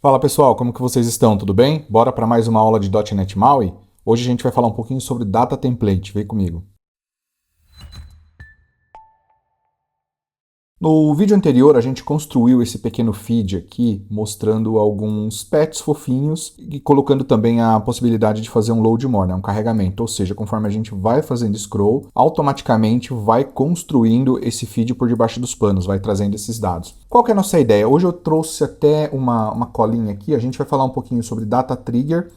Fala pessoal, como que vocês estão? Tudo bem? Bora para mais uma aula de .NET MAUI? Hoje a gente vai falar um pouquinho sobre Data Template, vem comigo. No vídeo anterior a gente construiu esse pequeno feed aqui, mostrando alguns pets fofinhos e colocando também a possibilidade de fazer um load more, né? Um carregamento, ou seja, conforme a gente vai fazendo scroll, automaticamente vai construindo esse feed por debaixo dos panos, vai trazendo esses dados. Qual que é a nossa ideia? Hoje eu trouxe até uma colinha aqui, a gente vai falar um pouquinho sobre Data Trigger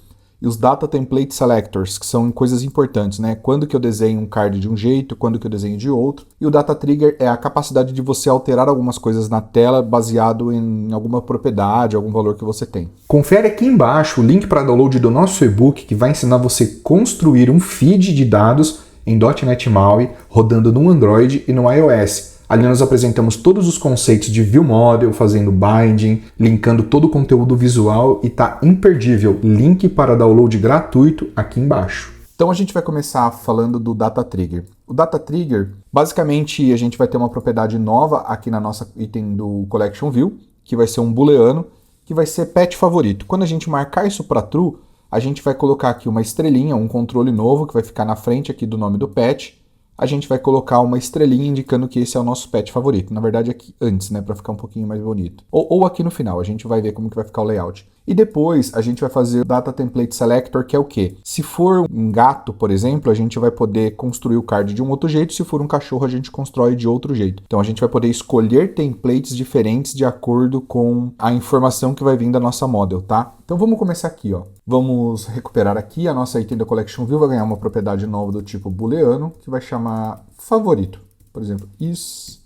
e os Data Template Selectors, que são coisas importantes, né? Quando que eu desenho um card de um jeito, quando que eu desenho de outro. E o Data Trigger é a capacidade de você alterar algumas coisas na tela baseado em alguma propriedade, algum valor que você tem. Confere aqui embaixo o link para download do nosso e-book que vai ensinar você a construir um feed de dados em .NET MAUI rodando no Android e no iOS. Ali nós apresentamos todos os conceitos de View Model, fazendo binding, linkando todo o conteúdo visual e tá imperdível. Link para download gratuito aqui embaixo. Então a gente vai começar falando do Data Trigger. O Data Trigger, basicamente a gente vai ter uma propriedade nova aqui na nossa item do Collection View, que vai ser um booleano, que vai ser pet favorito. Quando a gente marcar isso para true, a gente vai colocar aqui uma estrelinha, um controle novo que vai ficar na frente aqui do nome do pet. A gente vai colocar uma estrelinha indicando que esse é o nosso pet favorito. Na verdade, aqui antes, né, para ficar um pouquinho mais bonito. Ou aqui no final, a gente vai ver como que vai ficar o layout. E depois a gente vai fazer o Data Template Selector, que é o quê? Se for um gato, por exemplo, a gente vai poder construir o card de um outro jeito. Se for um cachorro, a gente constrói de outro jeito. Então a gente vai poder escolher templates diferentes de acordo com a informação que vai vir da nossa model, tá? Então vamos começar aqui, ó. Vamos recuperar aqui a nossa item da Collection View, vai ganhar uma propriedade nova do tipo booleano, que vai chamar favorito. Por exemplo, is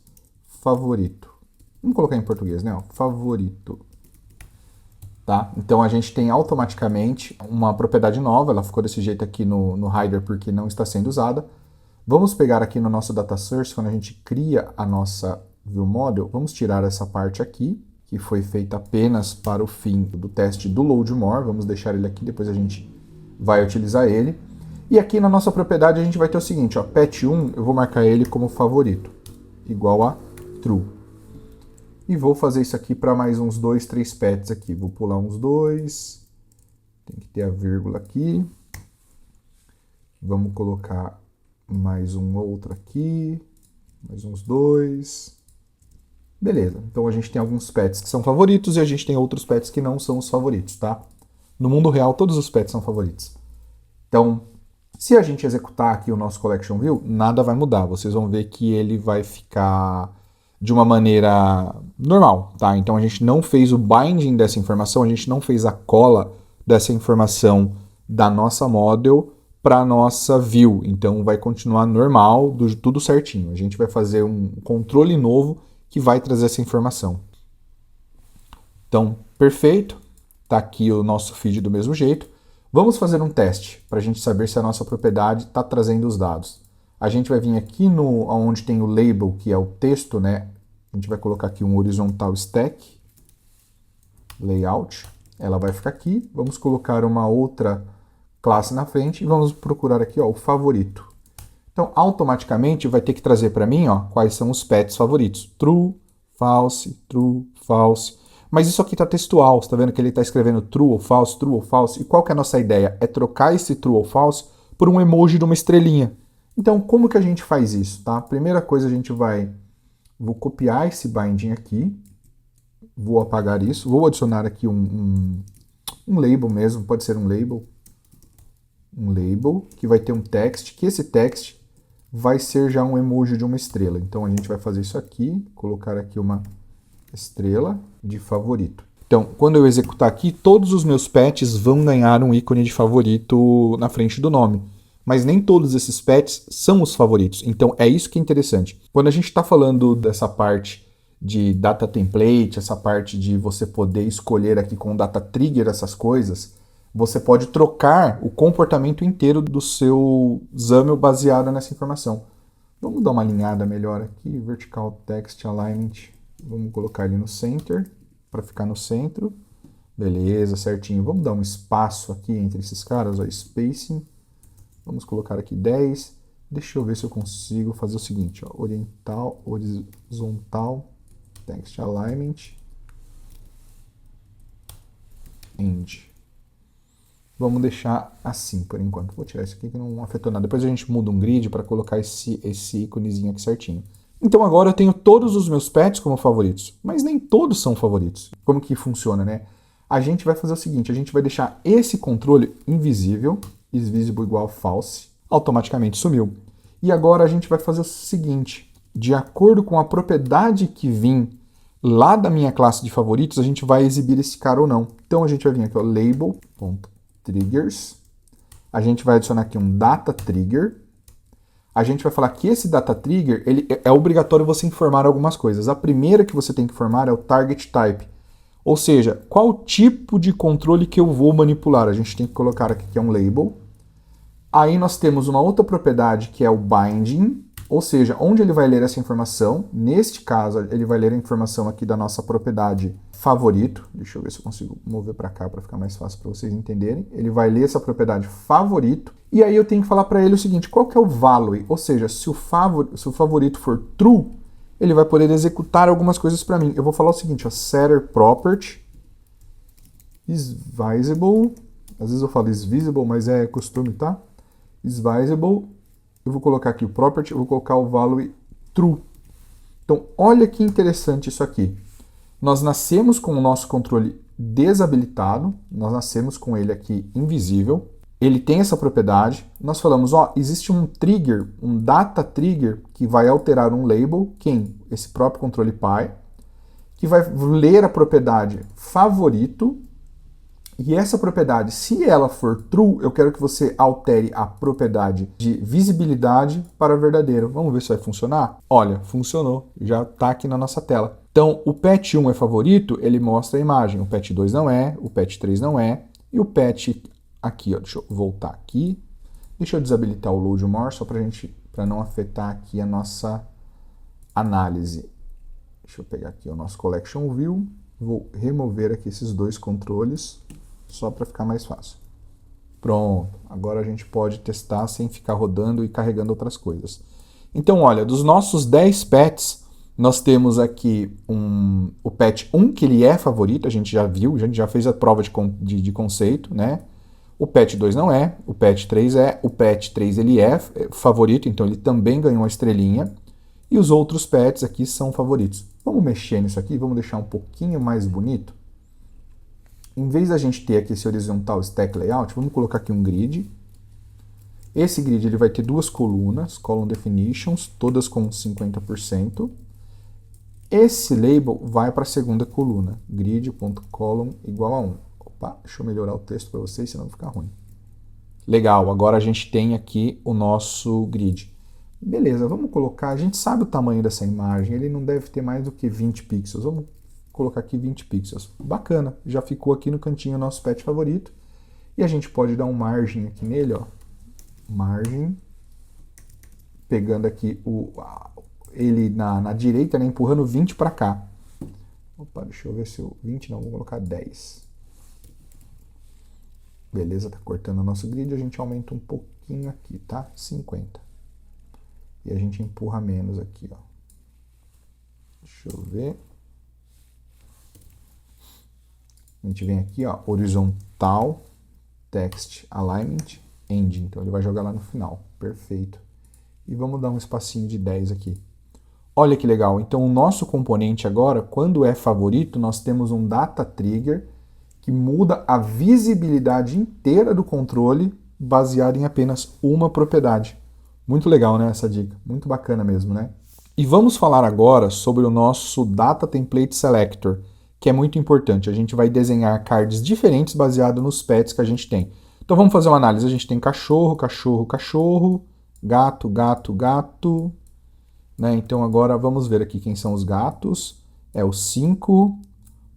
favorito. Vamos colocar em português, né? Ó, favorito. Tá? Então a gente tem automaticamente uma propriedade nova, ela ficou desse jeito aqui no Rider porque não está sendo usada. Vamos pegar aqui no nosso Data Source, quando a gente cria a nossa View Model, vamos tirar essa parte aqui, que foi feita apenas para o fim do teste do Load More, vamos deixar ele aqui, depois a gente vai utilizar ele. E aqui na nossa propriedade a gente vai ter o seguinte, ó, pet1, eu vou marcar ele como favorito, igual a true. E vou fazer isso aqui para mais uns 2, 3 pets aqui. Vou pular uns 2. Tem que ter a vírgula aqui. Vamos colocar mais um outro aqui. Mais uns 2. Beleza. Então a gente tem alguns pets que são favoritos e a gente tem outros pets que não são os favoritos, tá? No mundo real, todos os pets são favoritos. Então, se a gente executar aqui o nosso Collection View, nada vai mudar. Vocês vão ver que ele vai ficar de uma maneira normal, tá? Então a gente não fez o binding dessa informação, a gente não fez a cola dessa informação da nossa model para a nossa view. Então vai continuar normal, tudo certinho. A gente vai fazer um controle novo que vai trazer essa informação. Então, perfeito. Tá aqui o nosso feed do mesmo jeito. Vamos fazer um teste para a gente saber se a nossa propriedade está trazendo os dados. A gente vai vir aqui onde tem o label, que é o texto, né? A gente vai colocar aqui um horizontal stack, layout. Ela vai ficar aqui. Vamos colocar uma outra classe na frente e vamos procurar aqui, ó, o favorito. Então, automaticamente vai ter que trazer para mim, ó, quais são os pets favoritos. True, false, true, false. Mas isso aqui está textual. Você está vendo que ele está escrevendo true ou false, true ou false. E qual que é a nossa ideia? É trocar esse true ou false por um emoji de uma estrelinha. Então, como que a gente faz isso, tá? Primeira coisa, a gente vou copiar esse binding aqui, vou apagar isso, vou adicionar aqui um label mesmo, pode ser um label, que vai ter um text, que esse text vai ser já um emoji de uma estrela. Então, a gente vai fazer isso aqui, colocar aqui uma estrela de favorito. Então, quando eu executar aqui, todos os meus pets vão ganhar um ícone de favorito na frente do nome. Mas nem todos esses pets são os favoritos. Então é isso que é interessante. Quando a gente está falando dessa parte de data template, essa parte de você poder escolher aqui com data trigger essas coisas, você pode trocar o comportamento inteiro do seu XAML baseado nessa informação. Vamos dar uma alinhada melhor aqui, vertical text alignment. Vamos colocar ele no center, para ficar no centro. Beleza, certinho. Vamos dar um espaço aqui entre esses caras, ó, spacing. Vamos colocar aqui 10. Deixa eu ver se eu consigo fazer o seguinte, ó, horizontal, text alignment. end. Vamos deixar assim por enquanto. Vou tirar isso aqui que não afetou nada. Depois a gente muda um grid para colocar esse íconezinho aqui certinho. Então agora eu tenho todos os meus pets como favoritos, mas nem todos são favoritos. Como que funciona, né? A gente vai fazer o seguinte, a gente vai deixar esse controle invisível, isVisible igual false, automaticamente sumiu. E agora a gente vai fazer o seguinte, de acordo com a propriedade que vim lá da minha classe de favoritos, a gente vai exibir esse cara ou não. Então a gente vai vir aqui, ó, label.triggers, a gente vai adicionar aqui um data trigger, a gente vai falar que esse data trigger, ele é obrigatório você informar algumas coisas. A primeira que você tem que informar é o target type, ou seja, qual tipo de controle que eu vou manipular. A gente tem que colocar aqui que é um label. Aí nós temos uma outra propriedade que é o binding, ou seja, onde ele vai ler essa informação. Neste caso, ele vai ler a informação aqui da nossa propriedade favorito. Deixa eu ver se eu consigo mover para cá para ficar mais fácil para vocês entenderem. Ele vai ler essa propriedade favorito. E aí eu tenho que falar para ele o seguinte, qual que é o value? Ou seja, se o favorito for true, ele vai poder executar algumas coisas para mim. Eu vou falar o seguinte, ó, setter property isVisible. Às vezes eu falo isVisible, mas é costume, tá? isVisible. Eu vou colocar aqui o property, eu vou colocar o value true. Então, olha que interessante isso aqui. Nós nascemos com o nosso controle desabilitado, nós nascemos com ele aqui invisível, ele tem essa propriedade, nós falamos, ó, existe um trigger, um data trigger, que vai alterar um label, quem? Esse próprio controle Py, que vai ler a propriedade favorito, e essa propriedade, se ela for true, eu quero que você altere a propriedade de visibilidade para verdadeiro. Vamos ver se vai funcionar? Olha, funcionou. Já está aqui na nossa tela. Então, o pet 1 é favorito, ele mostra a imagem. O pet 2 não é, o pet 3 não é. E o pet aqui, ó, deixa eu voltar aqui. Deixa eu desabilitar o Load More, só para não afetar aqui a nossa análise. Deixa eu pegar aqui o nosso Collection View. Vou remover aqui esses dois controles, só para ficar mais fácil. Pronto, agora a gente pode testar sem ficar rodando e carregando outras coisas. Então, olha, dos nossos 10 pets, nós temos aqui o pet 1, que ele é favorito, a gente já viu, a gente já fez a prova de conceito, né? O pet 2 não é, o pet 3 é, o pet 3 ele é favorito, então ele também ganhou uma estrelinha. E os outros pets aqui são favoritos. Vamos mexer nisso aqui, vamos deixar um pouquinho mais bonito. Em vez da gente ter aqui esse horizontal stack layout, vamos colocar aqui um grid. Esse grid ele vai ter duas colunas, column definitions, todas com 50%. Esse label vai para a segunda coluna, grid.column igual a 1. Opa, deixa eu melhorar o texto para vocês, senão vai ficar ruim. Legal, agora a gente tem aqui o nosso grid. Beleza, vamos colocar, a gente sabe o tamanho dessa imagem, ele não deve ter mais do que 20 pixels. Vamos colocar aqui 20 pixels. Bacana, já ficou aqui no cantinho o nosso pet favorito. E a gente pode dar um margem aqui nele, ó. Margem. Pegando aqui ele na direita, né, empurrando 20 para cá. Opa, deixa eu ver se o 20 não, vou colocar 10. Beleza, tá cortando o nosso grid, a gente aumenta um pouquinho aqui, tá? 50. E a gente empurra menos aqui, ó. Deixa eu ver. A gente vem aqui, ó, horizontal, text alignment, end. Então ele vai jogar lá no final. Perfeito. E vamos dar um espacinho de 10 aqui. Olha que legal. Então o nosso componente agora, quando é favorito, nós temos um data trigger que muda a visibilidade inteira do controle baseado em apenas uma propriedade. Muito legal, né, essa dica? Muito bacana mesmo, né? E vamos falar agora sobre o nosso Data Template Selector, que é muito importante. A gente vai desenhar cards diferentes baseado nos pets que a gente tem. Então vamos fazer uma análise. A gente tem cachorro, cachorro, cachorro, gato, gato, gato. Né? Então agora vamos ver aqui quem são os gatos. É o 5,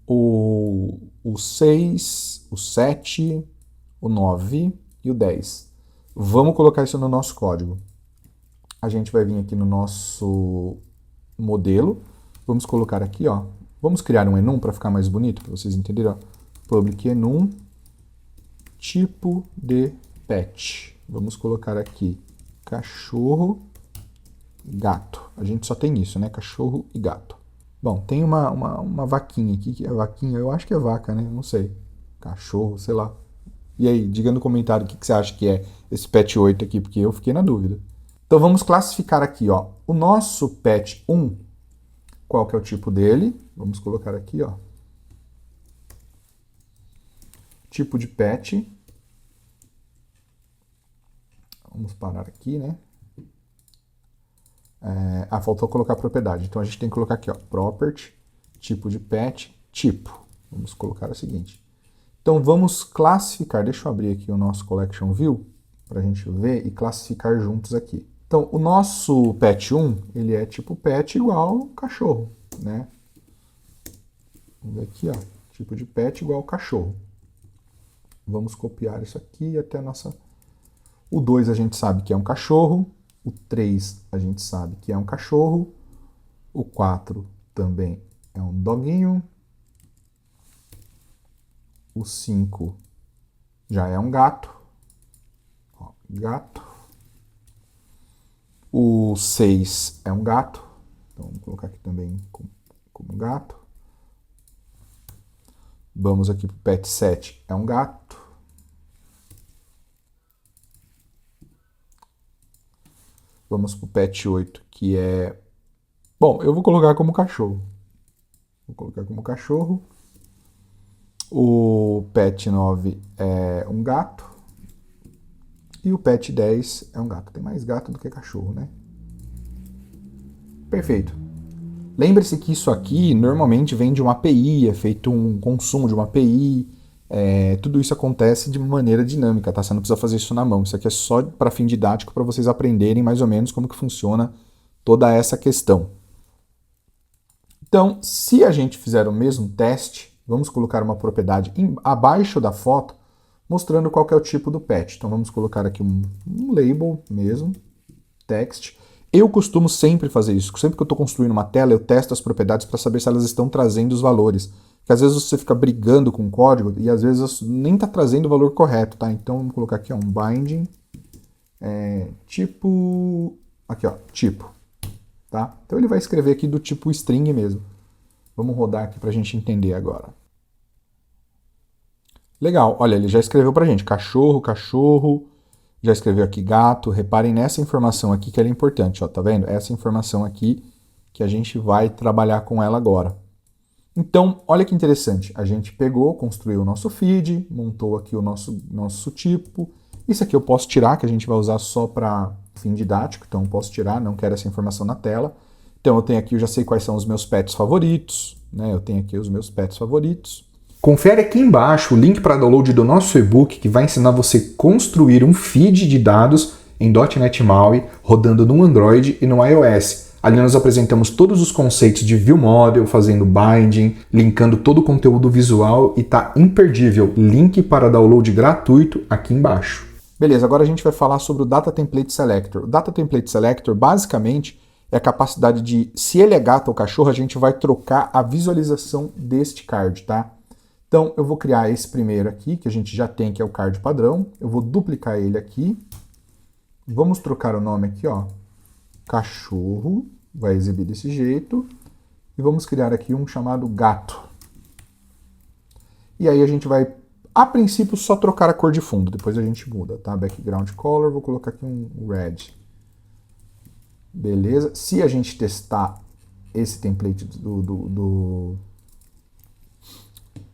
o 6, o 7, o 9 e o 10. Vamos colocar isso no nosso código. A gente vai vir aqui no nosso modelo. Vamos colocar aqui, ó. Vamos criar um enum para ficar mais bonito, para vocês entenderem, ó. Public enum tipo de pet. Vamos colocar aqui cachorro, gato. A gente só tem isso, né? Cachorro e gato. Bom, tem uma vaquinha aqui, que é vaquinha, eu acho que é vaca, né? Não sei. cachorro, sei lá. E aí, diga no comentário o que você acha que é esse pet 8 aqui, porque eu fiquei na dúvida. Então vamos classificar aqui, ó. O nosso pet 1, qual que é o tipo dele? Vamos colocar aqui, ó. Tipo de pet. Vamos parar aqui, né? Faltou colocar propriedade. Então a gente tem que colocar aqui, ó, property, tipo de pet, tipo. Vamos colocar o seguinte. Então vamos classificar, deixa eu abrir aqui o nosso collection view para a gente ver e classificar juntos aqui. Então o nosso pet 1, ele é tipo pet igual cachorro, né? Vamos ver aqui, ó, tipo de pet igual cachorro. Vamos copiar isso aqui até a nossa... O 2 a gente sabe que é um cachorro. O 3 a gente sabe que é um cachorro. O 4 também é um doguinho. O 5 já é um gato. Ó, gato. O 6 é um gato. Então vamos colocar aqui também como gato. Vamos aqui para o pet 7, é um gato. Vamos para o pet 8, que é... Bom, eu vou colocar como cachorro. Vou colocar como cachorro. O pet 9 é um gato. E o pet 10 é um gato. Tem mais gato do que cachorro, né? Perfeito. Lembre-se que isso aqui normalmente vem de uma API, é feito um consumo de uma API. Tudo isso acontece de maneira dinâmica, tá? Você não precisa fazer isso na mão. Isso aqui é só para fim didático, para vocês aprenderem mais ou menos como que funciona toda essa questão. Então, se a gente fizer o mesmo teste, vamos colocar uma propriedade abaixo da foto, mostrando qual que é o tipo do pet. Então vamos colocar aqui um label mesmo, text. Eu costumo sempre fazer isso. Sempre que eu estou construindo uma tela, eu testo as propriedades para saber se elas estão trazendo os valores. Porque às vezes você fica brigando com o código e às vezes nem está trazendo o valor correto, tá? Então vamos colocar aqui ó, um binding, tipo, aqui ó, tipo, tá? Então ele vai escrever aqui do tipo string mesmo. Vamos rodar aqui para a gente entender agora. Legal, olha, ele já escreveu para a gente cachorro, cachorro, já escreveu aqui gato. Reparem nessa informação aqui que ela é importante, ó, tá vendo? Essa informação aqui que a gente vai trabalhar com ela agora. Então, olha que interessante, a gente pegou, construiu o nosso feed, montou aqui o nosso tipo. Isso aqui eu posso tirar, que a gente vai usar só para fim didático, então eu posso tirar, não quero essa informação na tela. Então eu tenho aqui, eu já sei quais são os meus pets favoritos, né? Eu tenho aqui os meus pets favoritos. Confere aqui embaixo o link para download do nosso e-book que vai ensinar você a construir um feed de dados em .NET MAUI rodando no Android e no iOS. Ali nós apresentamos todos os conceitos de View Model, fazendo binding, linkando todo o conteúdo visual e tá imperdível. Link para download gratuito aqui embaixo. Beleza, agora a gente vai falar sobre o Data Template Selector. O Data Template Selector basicamente é a capacidade de, se ele é gato ou cachorro, a gente vai trocar a visualização deste card, tá? Então eu vou criar esse primeiro aqui, que a gente já tem, que é o card padrão. Eu vou duplicar ele aqui. Vamos trocar o nome aqui, ó. Cachorro, vai exibir desse jeito, e vamos criar aqui um chamado gato. E aí a gente vai, a princípio, só trocar a cor de fundo, depois a gente muda, tá? Background color, vou colocar aqui um red. Beleza? Se a gente testar esse template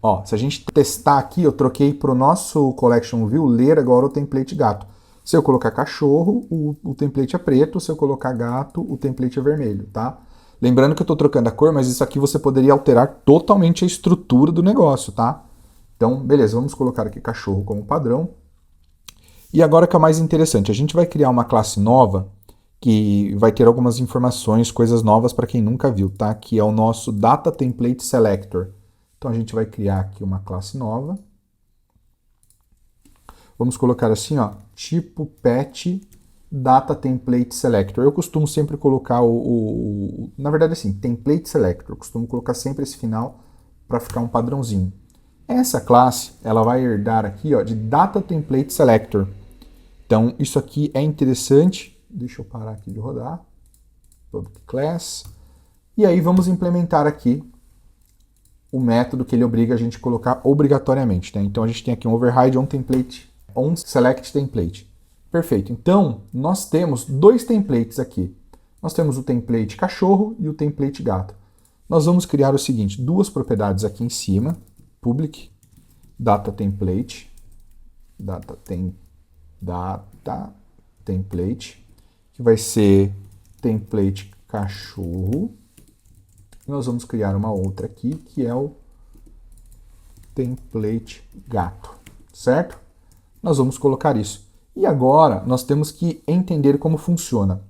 Ó, se a gente testar aqui, eu troquei para o nosso Collection View ler agora o template gato. Se eu colocar cachorro, o template é preto. Se eu colocar gato, o template é vermelho, tá? Lembrando que eu estou trocando a cor, mas isso aqui você poderia alterar totalmente a estrutura do negócio, tá? Então, beleza, vamos colocar aqui cachorro como padrão. E agora que é o mais interessante, a gente vai criar uma classe nova que vai ter algumas informações, coisas novas para quem nunca viu, tá? Que é o nosso Data Template Selector. Então a gente vai criar aqui uma classe nova. Vamos colocar assim, ó, tipo pet data template selector. Eu costumo sempre colocar na verdade assim, template selector. Eu costumo colocar sempre esse final para ficar um padrãozinho. Essa classe, ela vai herdar aqui, ó, de data template selector. Então isso aqui é interessante. Deixa eu parar aqui de rodar. Public class. E aí vamos implementar aqui o método que ele obriga a gente a colocar obrigatoriamente, né? Então a gente tem aqui um override on select template. Perfeito. Então nós temos dois templates aqui. Nós temos o template cachorro e o template gato. Nós vamos criar o seguinte, duas propriedades aqui em cima, public data template, que vai ser template cachorro. E nós vamos criar uma outra aqui, que é o template gato, certo? Nós vamos colocar isso. E agora nós temos que entender como funciona.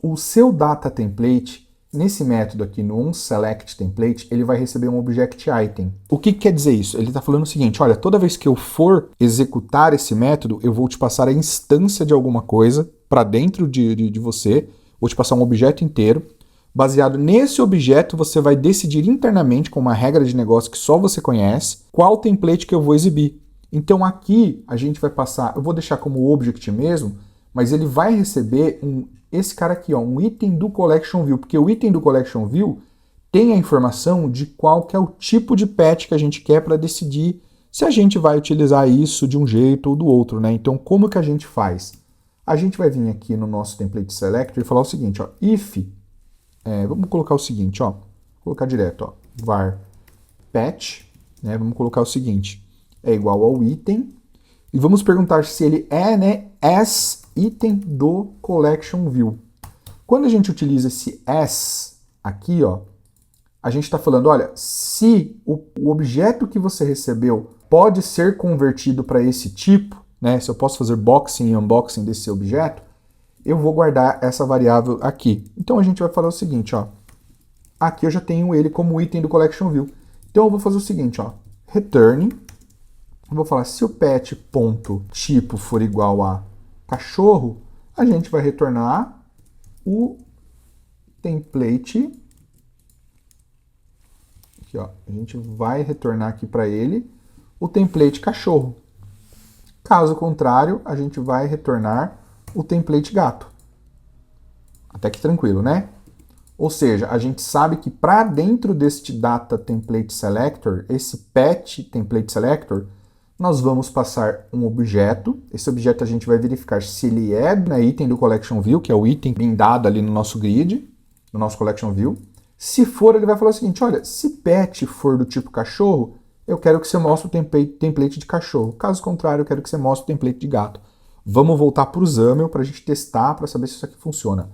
O seu data template, nesse método aqui no onSelectTemplate, ele vai receber um object item. O que quer dizer isso? Ele está falando o seguinte, olha, toda vez que eu for executar esse método, eu vou te passar a instância de alguma coisa para dentro de você, vou te passar um objeto inteiro. Baseado nesse objeto, você vai decidir internamente, com uma regra de negócio que só você conhece, qual template que eu vou exibir. Então aqui a gente vai passar, eu vou deixar como object mesmo, mas ele vai receber esse cara aqui, ó, um item do Collection View, porque o item do Collection View tem a informação de qual que é o tipo de patch que a gente quer para decidir se a gente vai utilizar isso de um jeito ou do outro, né? Então como que a gente faz? A gente vai vir aqui no nosso template selector e falar o seguinte, ó, if vamos colocar o seguinte, ó, vou colocar direto, ó, var patch, né, vamos colocar o seguinte, é igual ao item, e vamos perguntar se ele é, né, as item do collection view. Quando a gente utiliza esse as aqui, ó, a gente está falando, olha, se o objeto que você recebeu pode ser convertido para esse tipo, né, se eu posso fazer boxing e unboxing desse objeto, eu vou guardar essa variável aqui. Então a gente vai falar o seguinte, ó. Aqui eu já tenho ele como item do collection view. Então eu vou fazer o seguinte, ó. Return. Eu vou falar se o pet.tipo for igual a cachorro, a gente vai retornar o template. Aqui, ó. A gente vai retornar aqui para ele o template cachorro. Caso contrário, a gente vai retornar o template gato. Até que tranquilo, né? Ou seja, a gente sabe que para dentro deste data template selector, esse pet template selector, nós vamos passar um objeto. Esse objeto a gente vai verificar se ele é item do collection view, que é o item blindado ali no nosso grid, no nosso collection view. Se for, ele vai falar o seguinte, olha, se pet for do tipo cachorro, eu quero que você mostre o template de cachorro. Caso contrário, eu quero que você mostre o template de gato. Vamos voltar para o XAML para a gente testar, para saber se isso aqui funciona.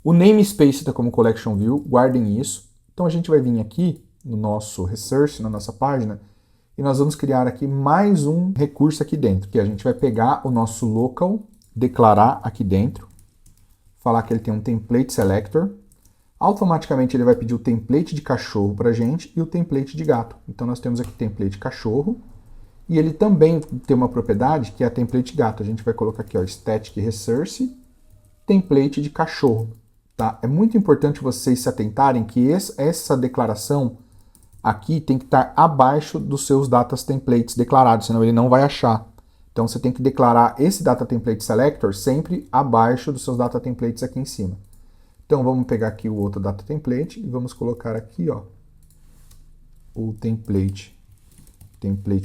O namespace está como collection view, guardem isso. Então a gente vai vir aqui no nosso resource, na nossa página, e nós vamos criar aqui mais um recurso aqui dentro, que a gente vai pegar o nosso local, declarar aqui dentro, falar que ele tem um template selector, automaticamente ele vai pedir o template de cachorro para a gente e o template de gato. Então nós temos aqui template cachorro, e ele também tem uma propriedade que é a template gato. A gente vai colocar aqui, ó, static resource, template de cachorro. Tá? É muito importante vocês se atentarem que essa declaração aqui tem que estar abaixo dos seus data templates declarados, senão ele não vai achar. Então você tem que declarar esse data template selector sempre abaixo dos seus data templates aqui em cima. Então vamos pegar aqui o outro data template e vamos colocar aqui, ó, o template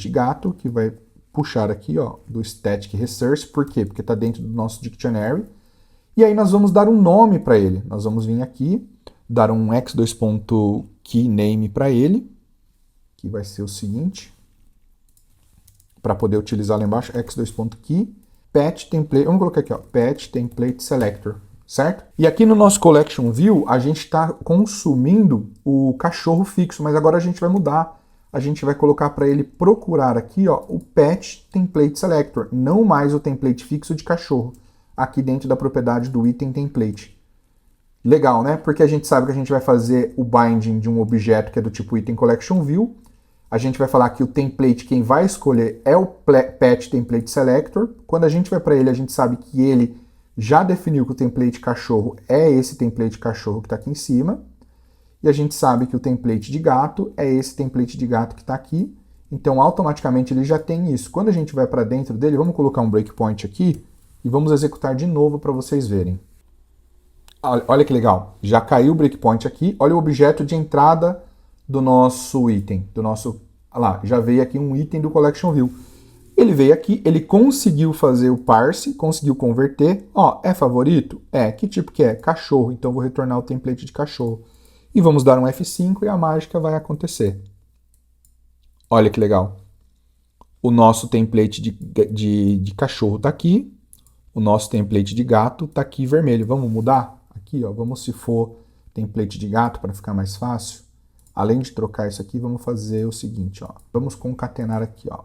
gato, que vai puxar aqui, ó, do static resource. Por quê? Porque está dentro do nosso dictionary. E aí nós vamos dar um nome para ele. Nós vamos vir aqui, dar um x2.keyname para ele, que vai ser o seguinte, para poder utilizar lá embaixo, x2.key, pet template, vamos colocar aqui, ó, pet template selector, certo? E aqui no nosso collection view, a gente está consumindo o cachorro fixo, mas agora a gente vai mudar. A gente vai colocar para ele procurar aqui, ó, o pet template selector, não mais o template fixo de cachorro, aqui dentro da propriedade do item template. Legal, né? Porque a gente sabe que a gente vai fazer o binding de um objeto que é do tipo item collection view. A gente vai falar que o template, quem vai escolher é o pet template selector. Quando a gente vai para ele, a gente sabe que ele já definiu que o template cachorro é esse template cachorro que está aqui em cima. E a gente sabe que o template de gato é esse template de gato que está aqui. Então, automaticamente, ele já tem isso. Quando a gente vai para dentro dele, vamos colocar um breakpoint aqui e vamos executar de novo para vocês verem. Olha que legal. Já caiu o breakpoint aqui. Olha o objeto de entrada do nosso item, olha lá, já veio aqui um item do Collection View. Ele veio aqui, ele conseguiu fazer o parse, conseguiu converter. Ó, é favorito? É. Que tipo que é? Cachorro. Então, vou retornar o template de cachorro. E vamos dar um F5 e a mágica vai acontecer. Olha que legal. O nosso template de cachorro está aqui. O nosso template de gato está aqui vermelho. Vamos mudar? Aqui, ó, vamos se for template de gato para ficar mais fácil. Além de trocar isso aqui, vamos fazer o seguinte, ó. Vamos concatenar aqui, ó.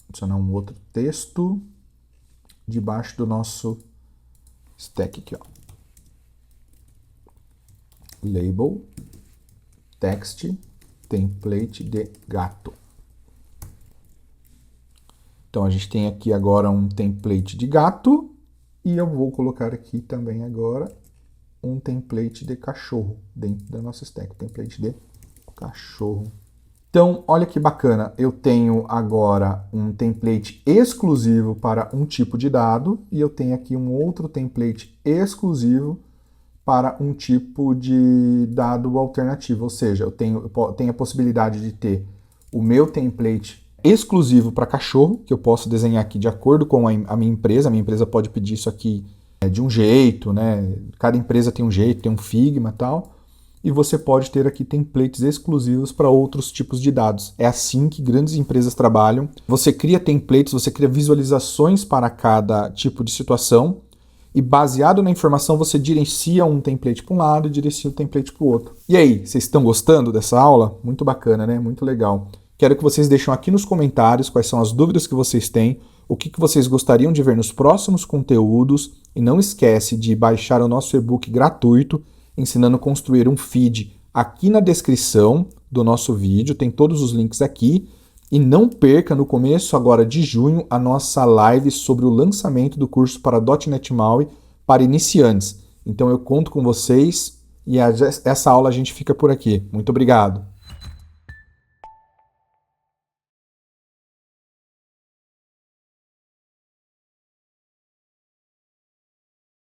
Adicionar um outro texto debaixo do nosso stack aqui, ó. Label, text, template de gato. Então, a gente tem aqui agora um template de gato e eu vou colocar aqui também agora um template de cachorro dentro da nossa stack, template de cachorro. Então, olha que bacana, eu tenho agora um template exclusivo para um tipo de dado e eu tenho aqui um outro template exclusivo para um tipo de dado alternativo, ou seja, eu tenho a possibilidade de ter o meu template exclusivo para cachorro, que eu posso desenhar aqui de acordo com a minha empresa pode pedir isso aqui de um jeito, né? Cada empresa tem um jeito, tem um Figma e tal. E você pode ter aqui templates exclusivos para outros tipos de dados. É assim que grandes empresas trabalham. Você cria templates, você cria visualizações para cada tipo de situação e baseado na informação você direcia um template para um lado e direcia o template para o outro. E aí, vocês estão gostando dessa aula? Muito bacana, né? Muito legal. Quero que vocês deixem aqui nos comentários quais são as dúvidas que vocês têm, o que vocês gostariam de ver nos próximos conteúdos e não esquece de baixar o nosso e-book gratuito ensinando a construir um feed aqui na descrição do nosso vídeo, tem todos os links aqui. E não perca no começo agora de junho a nossa live sobre o lançamento do curso para .NET MAUI para iniciantes. Então eu conto com vocês e essa aula a gente fica por aqui. Muito obrigado!